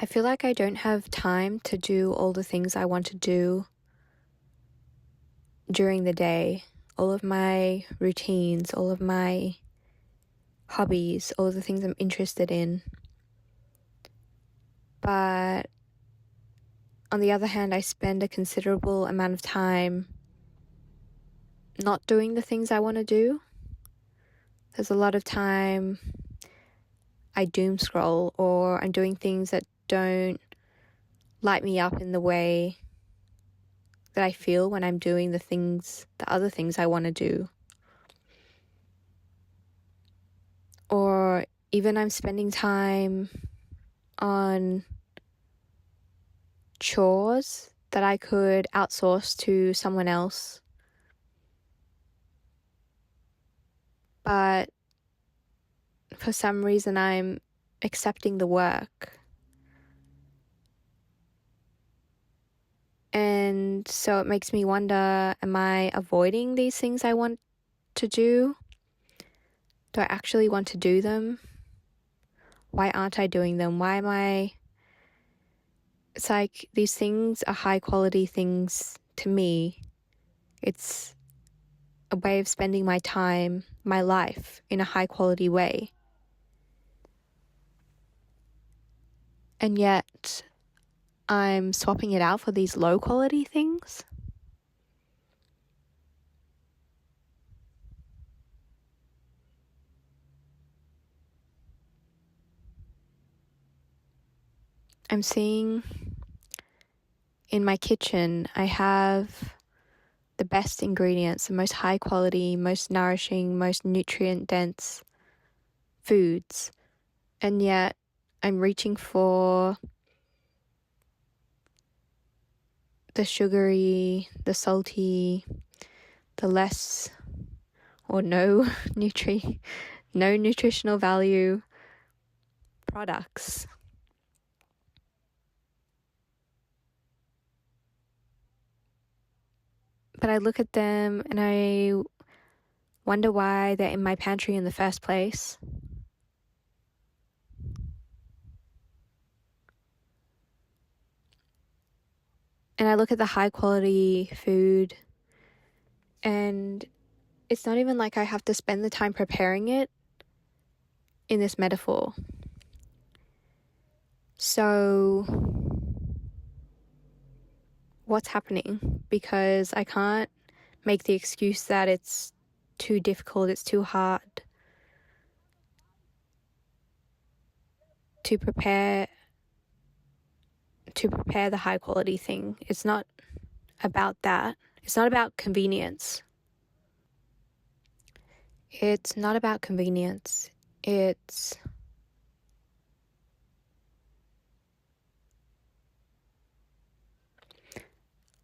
I feel like I don't have time to do all the things I want to do during the day. All of my routines, all of my hobbies, all of the things I'm interested in. But on the other hand, I spend a considerable amount of time not doing the things I want to do. There's a lot of time I doom scroll, or I'm doing things that don't light me up in the way that I feel when I'm doing the other things I want to do. Or even I'm spending time on chores that I could outsource to someone else. But for some reason I'm accepting the work. And so it makes me wonder, am I avoiding these things I want to do? Do I actually want to do them? Why aren't I doing them? Why am I... It's like these things are high quality things to me. It's a way of spending my time, my life in a high quality way. And yet I'm swapping it out for these low quality things. I'm seeing in my kitchen, I have the best ingredients, the most high quality, most nourishing, most nutrient dense foods. And yet I'm reaching for the sugary, the salty, the less or no nutritional value products. But I look at them and I wonder why they're in my pantry in the first place. And I look at the high quality food, and it's not even like I have to spend the time preparing it in this metaphor. So what's happening? Because I can't make the excuse that it's too difficult, it's too hard to prepare the high quality thing. It's not about that. It's not about convenience. It's not about convenience. It's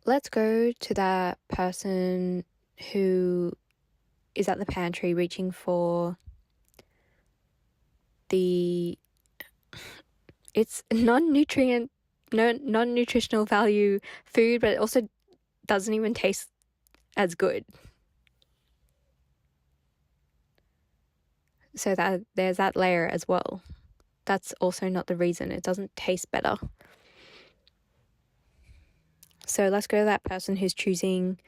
let's go to that person who is at the pantry reaching for it's non-nutritional value food, but it also doesn't even taste as good. So that there's that layer as well. That's also not the reason. It doesn't taste better. So let's go to that person who's choosing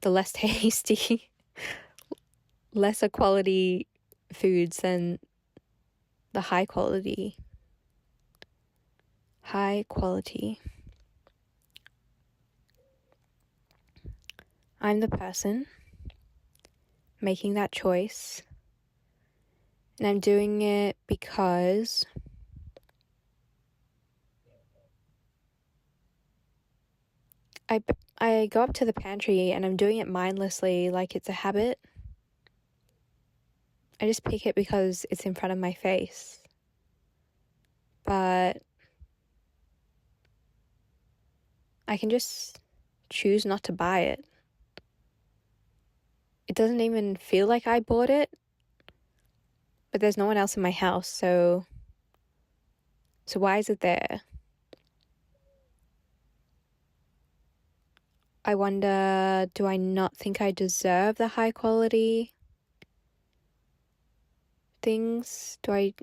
the less tasty, lesser quality foods than the high quality. High quality. I'm the person making that choice, and I'm doing it because I go up to the pantry and I'm doing it mindlessly, like it's a habit. I just pick it because it's in front of my face. But I can just choose not to buy it. It doesn't even feel like I bought it, but there's no one else in my house, so why is it there? I wonder, do I not think I deserve the high quality things? Do I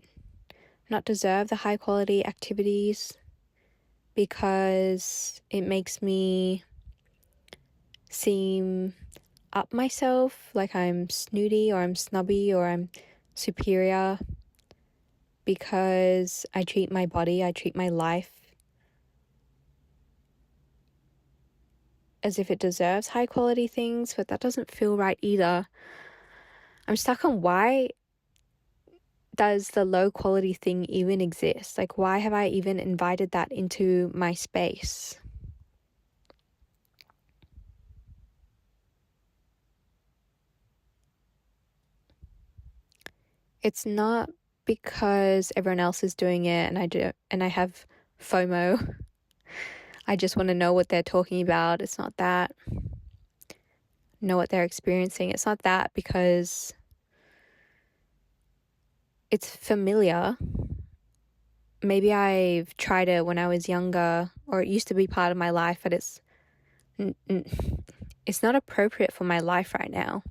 not deserve the high quality activities, because it makes me seem up myself, like I'm snooty or I'm snobby or I'm superior, because I treat my body, I treat my life as if it deserves high quality things, but that doesn't feel right either. I'm stuck on why does the low quality thing even exist? Like, why have I even invited that into my space? It's not because everyone else is doing it and I have FOMO. I just want to know what they're talking about. It's not that. Know what they're experiencing. It's not that, because it's familiar. Maybe I've tried it when I was younger, or it used to be part of my life, but it's not appropriate for my life right now.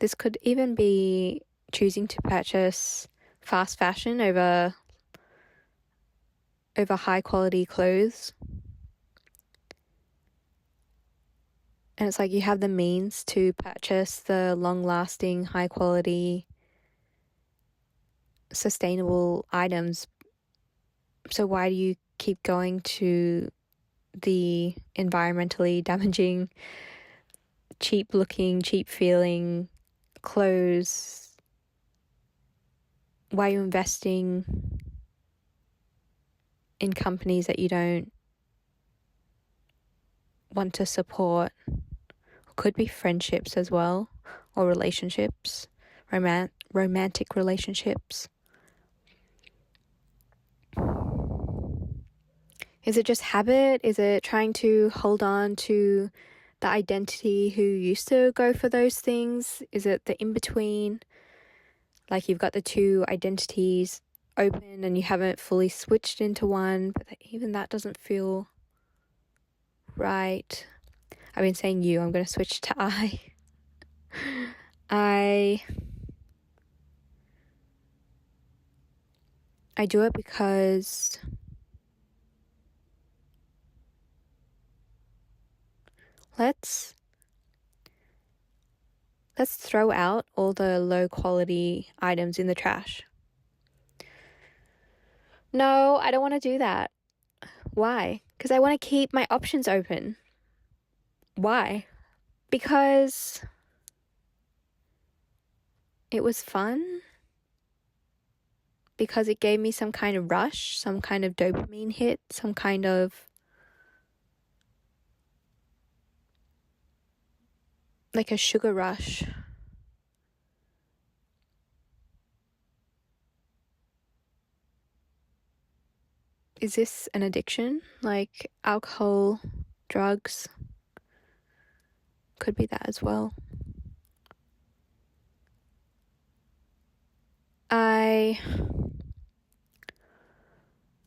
This could even be choosing to purchase fast fashion over high quality clothes. And it's like you have the means to purchase the long-lasting, high-quality, sustainable items. So why do you keep going to the environmentally damaging, cheap-looking, cheap-feeling clothes? Why are you investing in companies that you don't want to support? Could be friendships as well, or relationships, romantic relationships. Is it just habit? Is it trying to hold on to the identity who used to go for those things? Is it the in-between? Like you've got the two identities open and you haven't fully switched into one, but even that doesn't feel right. I've been saying you, I'm going to switch to I. I do it because let's throw out all the low quality items in the trash. No, I don't want to do that. Why? Because I want to keep my options open. Why? Because it was fun. Because it gave me some kind of rush, some kind of dopamine hit, some kind of like a sugar rush. Is this an addiction? Like alcohol, drugs? Could be that as well.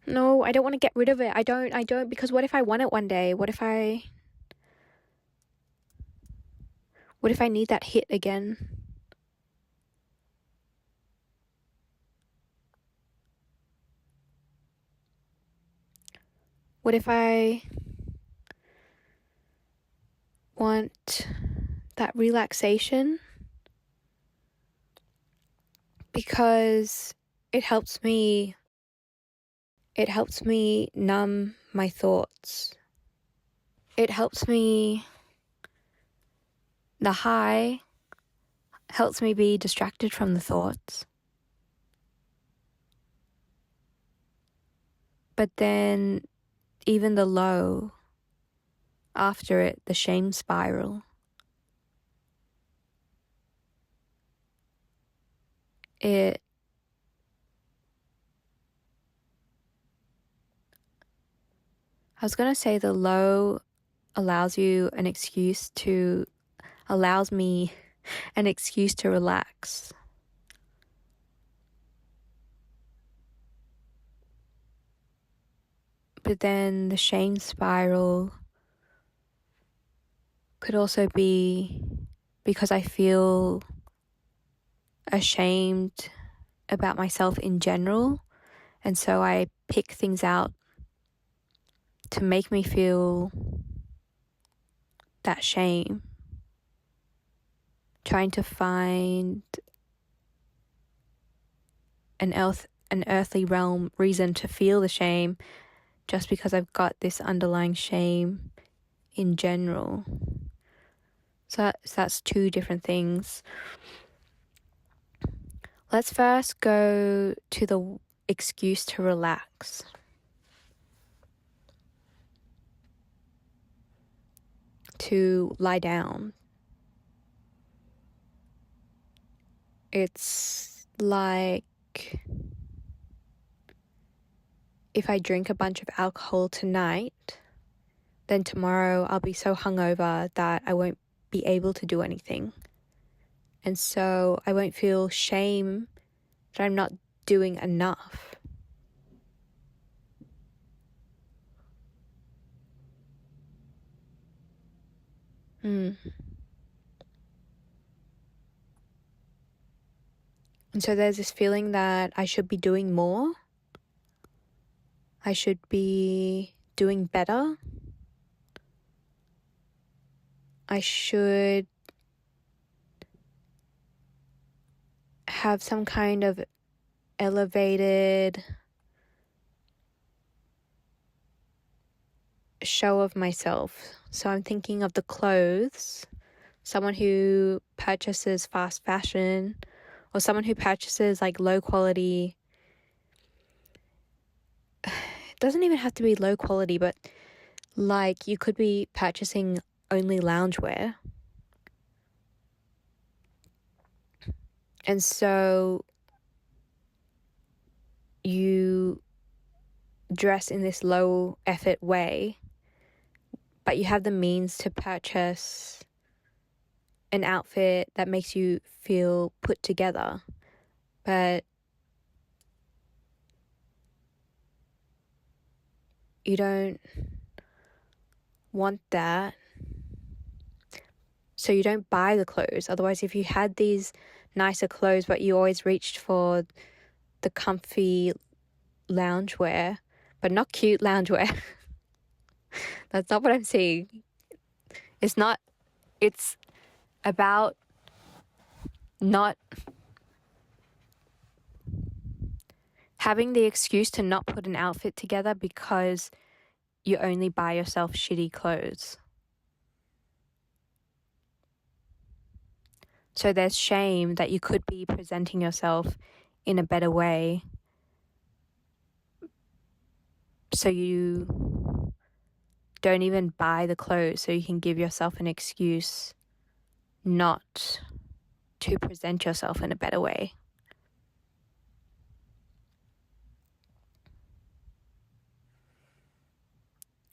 No, I don't want to get rid of it. I don't, because what if I want it one day? What if I need that hit again? What if I want that relaxation? Because it helps me numb my thoughts. It helps me, the high helps me be distracted from the thoughts. But then even the low, after it, the shame spiral, I was going to say the low allows me an excuse to relax. But then the shame spiral could also be because I feel ashamed about myself in general. And so I pick things out to make me feel that shame. Trying to find an earthly realm reason to feel the shame just because I've got this underlying shame in general. So that's two different things. Let's first go to the excuse to relax. To lie down. It's like if I drink a bunch of alcohol tonight, then tomorrow I'll be so hungover that I won't be able to do anything. And so I won't feel shame that I'm not doing enough. And so there's this feeling that I should be doing more. I should be doing better. I should have some kind of elevated show of myself. So I'm thinking of the clothes, someone who purchases fast fashion, or someone who purchases like low quality. It doesn't even have to be low quality, but like you could be purchasing only loungewear. And so you dress in this low effort way, but you have the means to purchase an outfit that makes you feel put together. But you don't want that. So you don't buy the clothes. Otherwise, if you had these nicer clothes, but you always reached for the comfy loungewear, but not cute loungewear. That's not what I'm saying. It's about not having the excuse to not put an outfit together because you only buy yourself shitty clothes. So there's shame that you could be presenting yourself in a better way. So you don't even buy the clothes so you can give yourself an excuse not to present yourself in a better way.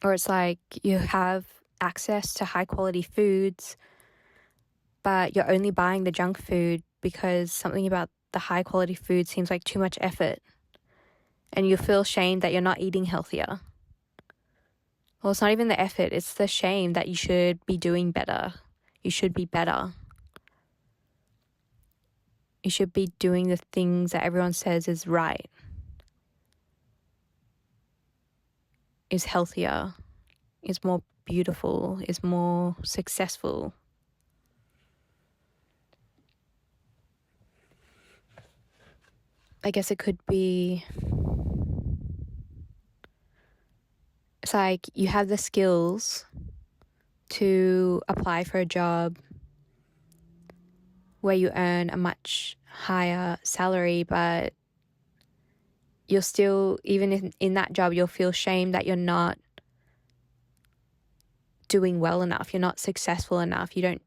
Or it's like you have access to high quality foods, but you're only buying the junk food because something about the high quality food seems like too much effort. And you feel shame that you're not eating healthier. Well, it's not even the effort, it's the shame that you should be doing better. You should be better. You should be doing the things that everyone says is right, is healthier, is more beautiful, is more successful. I guess it could be, it's like you have the skills to apply for a job where you earn a much higher salary, but you'll still, even in that job, you'll feel shame that you're not doing well enough. You're not successful enough. You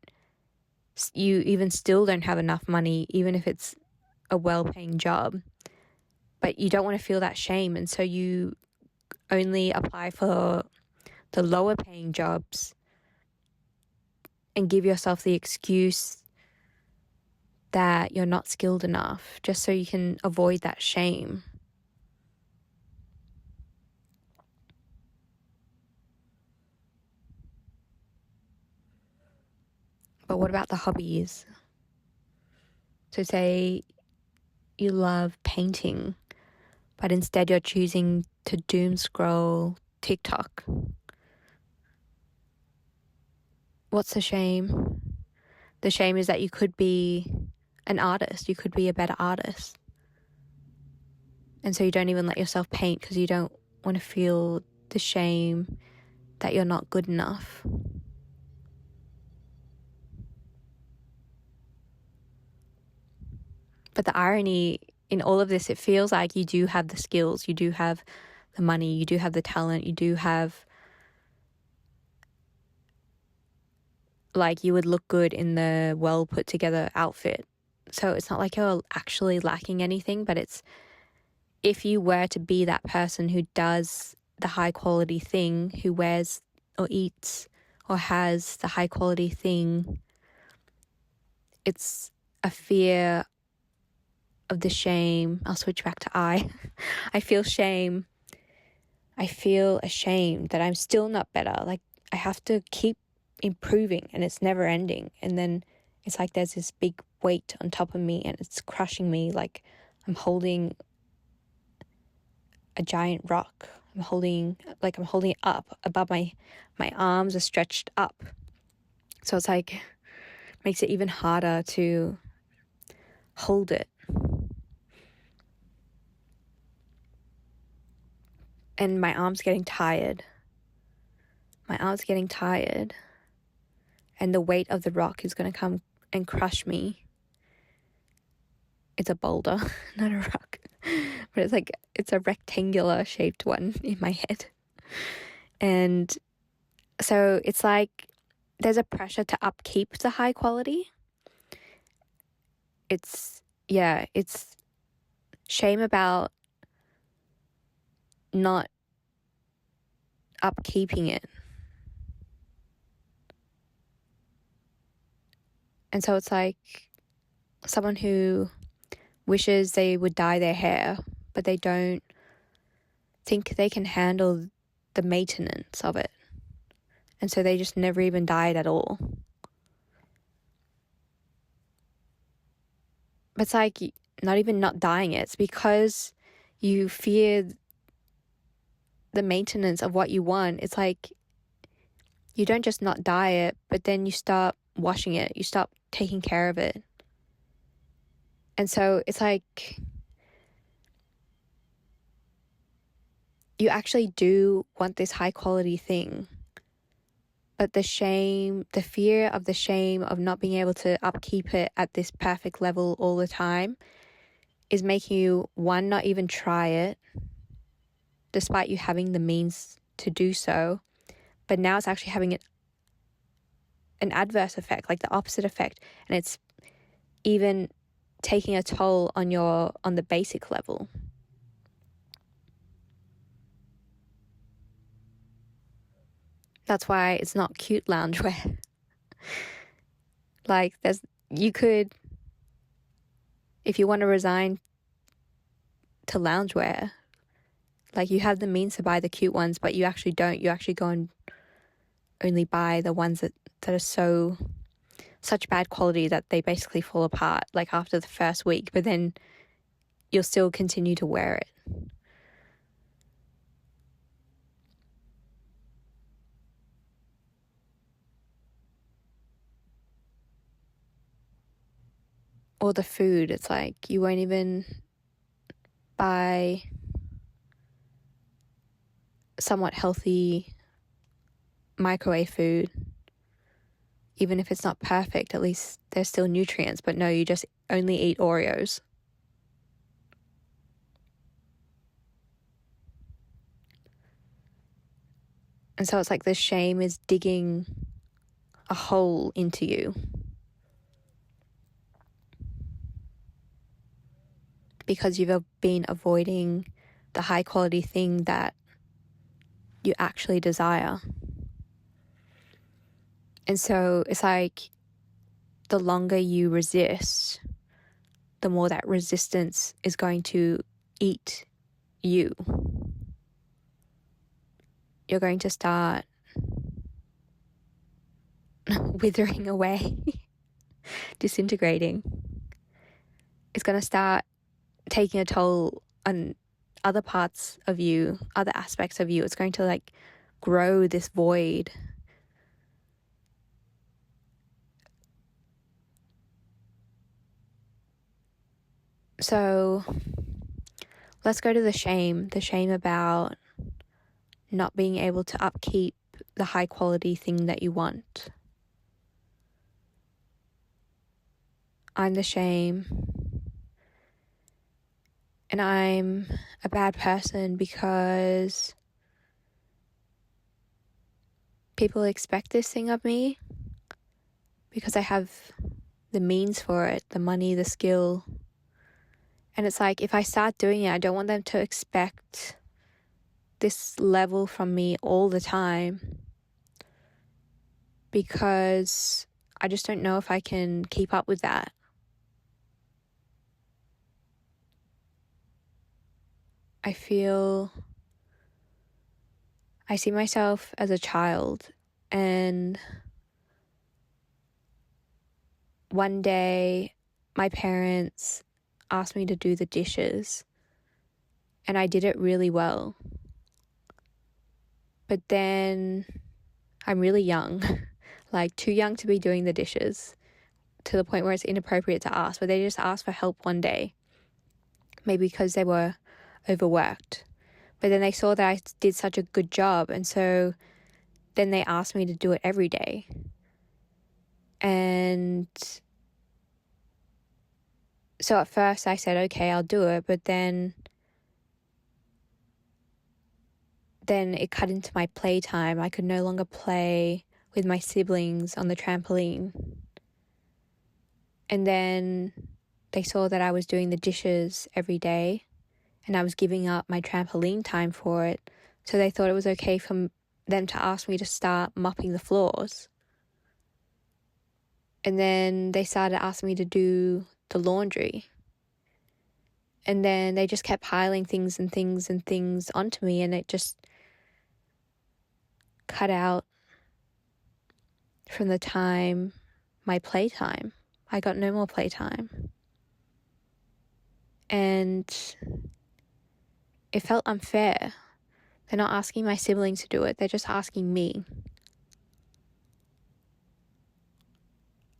even still don't have enough money, even if it's a well-paying job. But you don't want to feel that shame. And so you only apply for the lower paying jobs and give yourself the excuse that you're not skilled enough, just so you can avoid that shame. But what about the hobbies? So say you love painting, but instead you're choosing to doom scroll TikTok. What's the shame? The shame is that you could be an artist. You could be a better artist. And so you don't even let yourself paint because you don't want to feel the shame that you're not good enough. But the irony in all of this, it feels like you do have the skills, you do have the money, you do have the talent, you do have, like, you would look good in the well put together outfit. So it's not like you're actually lacking anything, but it's, if you were to be that person who does the high quality thing, who wears or eats or has the high quality thing, it's a fear of the shame. I'll switch back to I. I feel shame. I feel ashamed that I'm still not better. Like, I have to keep improving and it's never ending. And then it's like there's this big weight on top of me and it's crushing me. Like I'm holding a giant rock. I'm holding it up above my arms are stretched up. So it's like, makes it even harder to hold it. And my arm's getting tired. And the weight of the rock is going to come and crush me. It's a boulder, not a rock. But it's a rectangular shaped one in my head. And so it's like there's a pressure to upkeep the high quality. It's shame about not upkeeping it. And so it's like someone who wishes they would dye their hair, but they don't think they can handle the maintenance of it. And so they just never even dye it at all. But it's like not even not dyeing it. It's because you fear the maintenance of what you want. It's like you don't just not dye it, but then you stop washing it. You stop taking care of it. And so it's like you actually do want this high quality thing. But the fear of the shame of not being able to upkeep it at this perfect level all the time is making you, one, not even try it, despite you having the means to do so. But now it's actually having an adverse effect, like the opposite effect. And it's even taking a toll on the basic level. That's why it's not cute loungewear. Like you could, if you want to resign to loungewear, like you have the means to buy the cute ones, but you actually don't. You actually go and only buy the ones that are such bad quality that they basically fall apart like after the first week, but then you'll still continue to wear it. Or the food, it's like you won't even buy somewhat healthy microwave food. Even if it's not perfect, at least there's still nutrients. But no, you just only eat Oreos. And so it's like the shame is digging a hole into you. Because you've been avoiding the high quality thing that you actually desire. And so it's like the longer you resist, the more that resistance is going to eat you. You're going to start withering away, disintegrating. It's going to start taking a toll on other parts of you, other aspects of you. It's going to like grow this void. So let's go to the shame about not being able to upkeep the high quality thing that you want. I'm the shame. And I'm a bad person because people expect this thing of me because I have the means for it, the money, the skill. And it's like, if I start doing it, I don't want them to expect this level from me all the time because I just don't know if I can keep up with that. I see myself as a child, and one day my parents asked me to do the dishes and I did it really well. But then I'm really young, like too young to be doing the dishes, to the point where it's inappropriate to ask, but they just asked for help one day, maybe because they were overworked. But then they saw that I did such a good job, and so then they asked me to do it every day. And so at first I said, okay, I'll do it, but then it cut into my playtime. I could no longer play with my siblings on the trampoline. And then they saw that I was doing the dishes every day and I was giving up my trampoline time for it. So they thought it was okay for them to ask me to start mopping the floors. And then they started asking me to do the laundry. And then they just kept piling things and things and things onto me, and it just cut out from the time, my playtime. I got no more playtime. And it felt unfair. They're not asking my siblings to do it. They're just asking me.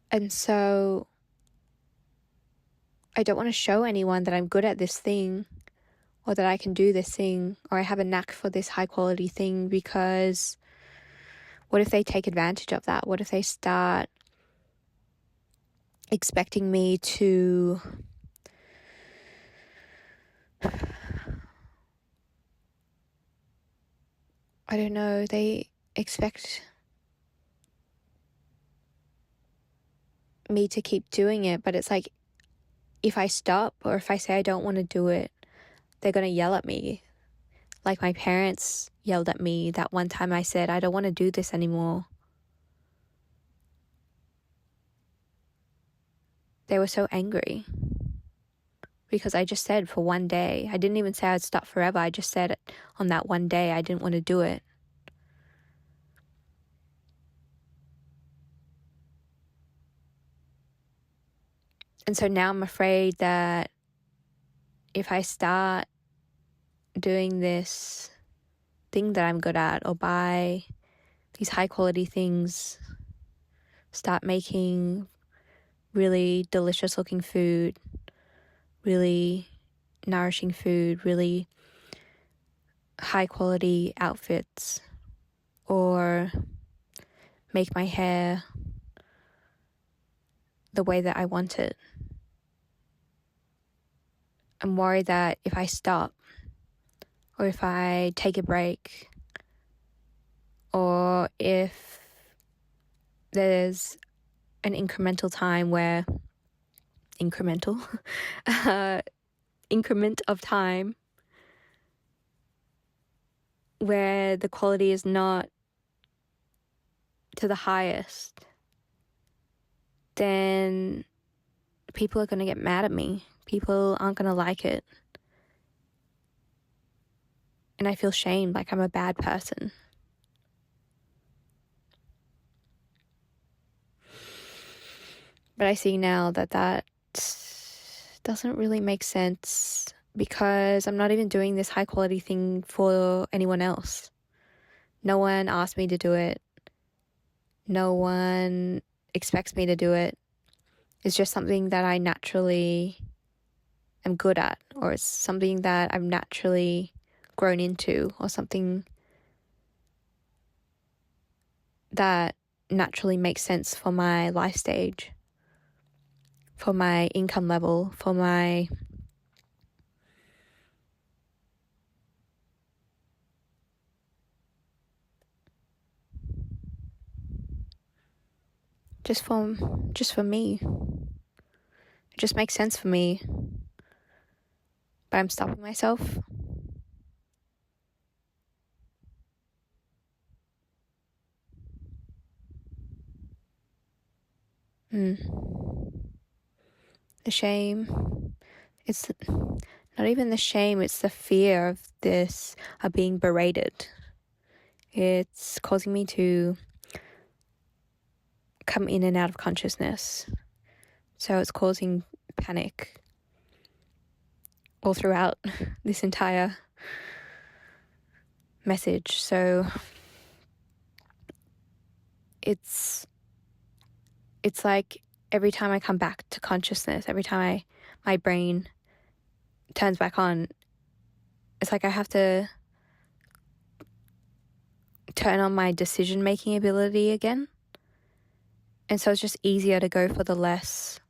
And so I don't want to show anyone that I'm good at this thing or that I can do this thing or I have a knack for this high quality thing, because what if they take advantage of that? What if they start expecting me to I don't know, they expect me to keep doing it, but it's like, if I stop or if I say I don't want to do it, they're going to yell at me. Like my parents yelled at me that one time I said, I don't want to do this anymore. They were so angry because I just said for one day. I didn't even say I'd stop forever. I just said on that one day I didn't want to do it. And so now I'm afraid that if I start doing this thing that I'm good at or buy these high quality things, start making really delicious looking food, really nourishing food, really high quality outfits, or make my hair the way that I want it. I'm worried that if I stop, or if I take a break, or if there's an incremental time where increment of time where the quality is not to the highest, then people are going to get mad at me. People aren't going to like it. And I feel shamed, like I'm a bad person. But I see now that doesn't really make sense because I'm not even doing this high quality thing for anyone else. No one asked me to do it. No one expects me to do it. It's just something that I naturally am good at, or it's something that I've naturally grown into, or something that naturally makes sense for my life stage, for my income level, for my just for me. It just makes sense for me. But I'm stopping myself. The shame. It's not even the shame, it's the fear of this, of being berated. It's causing me to come in and out of consciousness. So it's causing panic all throughout this entire message. So it's like every time I come back to consciousness, every time my brain turns back on, it's like I have to turn on my decision-making ability again. And so it's just easier to go for the less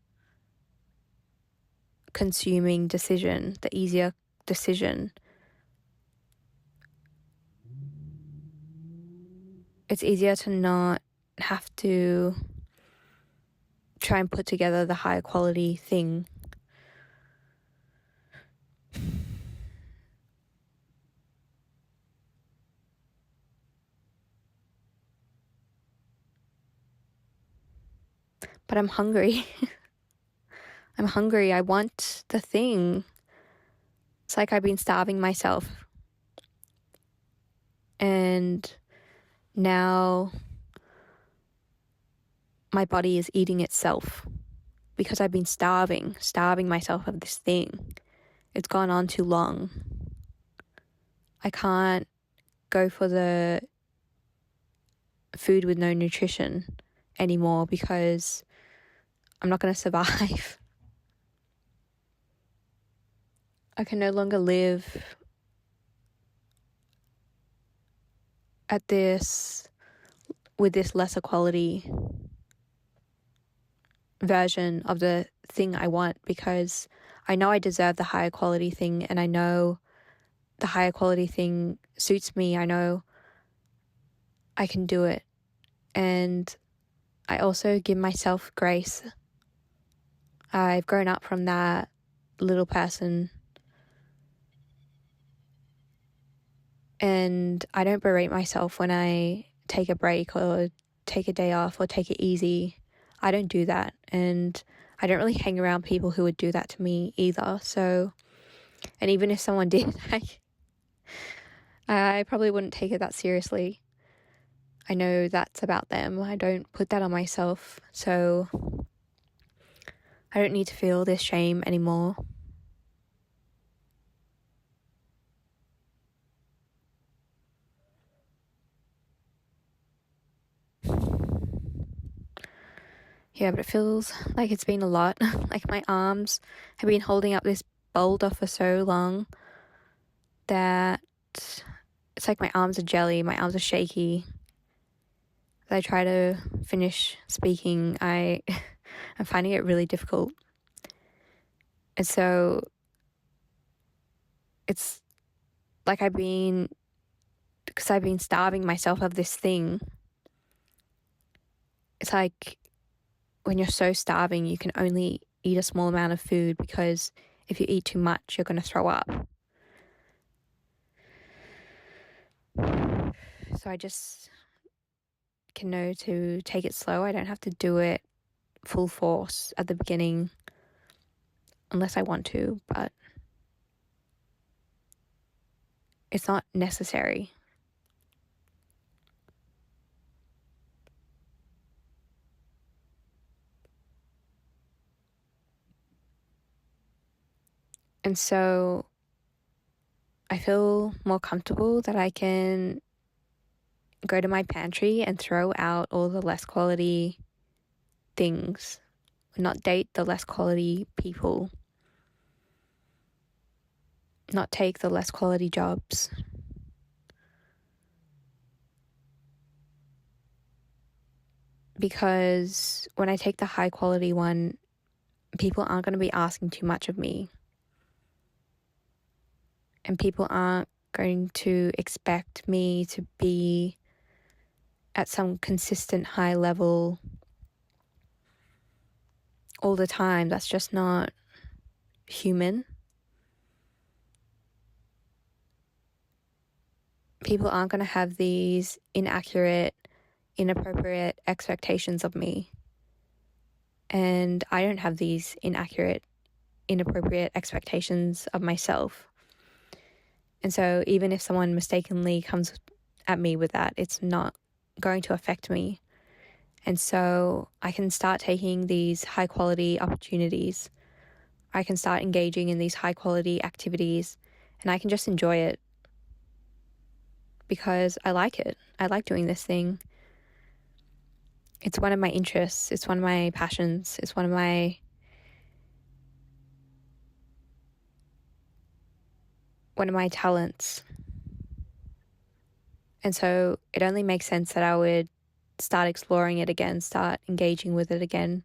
consuming decision, the easier decision. It's easier to not have to try and put together the higher quality thing. But I'm hungry. I'm hungry. I want the thing. It's like I've been starving myself. And now my body is eating itself because I've been starving myself of this thing. It's gone on too long. I can't go for the food with no nutrition anymore because I'm not going to survive. I can no longer live at this, with this lesser quality version of the thing I want, because I know I deserve the higher quality thing, and I know the higher quality thing suits me. I know I can do it. And I also give myself grace. I've grown up from that little person, and I don't berate myself when I take a break or take a day off or take it easy. I don't do that, and I don't really hang around people who would do that to me either. So, and even if someone did, I probably wouldn't take it that seriously. I know that's about them. I don't put that on myself, so I don't need to feel this shame anymore. Yeah, but it feels like it's been a lot. Like my arms have been holding up this boulder for so long that it's like my arms are jelly, my arms are shaky. As I try to finish speaking, I'm finding it really difficult. And so it's like because I've been starving myself of this thing. It's like when you're so starving, you can only eat a small amount of food, because if you eat too much, you're going to throw up. So I just can know to take it slow. I don't have to do it full force at the beginning unless I want to, but it's not necessary. And so I feel more comfortable that I can go to my pantry and throw out all the less quality things, not date the less quality people, not take the less quality jobs. Because when I take the high quality one, people aren't going to be asking too much of me. And people aren't going to expect me to be at some consistent high level all the time. That's just not human. People aren't going to have these inaccurate, inappropriate expectations of me. And I don't have these inaccurate, inappropriate expectations of myself. And so even if someone mistakenly comes at me with that, it's not going to affect me. And so I can start taking these high quality opportunities. I can start engaging in these high quality activities, and I can just enjoy it because I like it. I like doing this thing. It's one of my interests. It's one of my passions. It's one of my talents. And so it only makes sense that I would start exploring it again, start engaging with it again.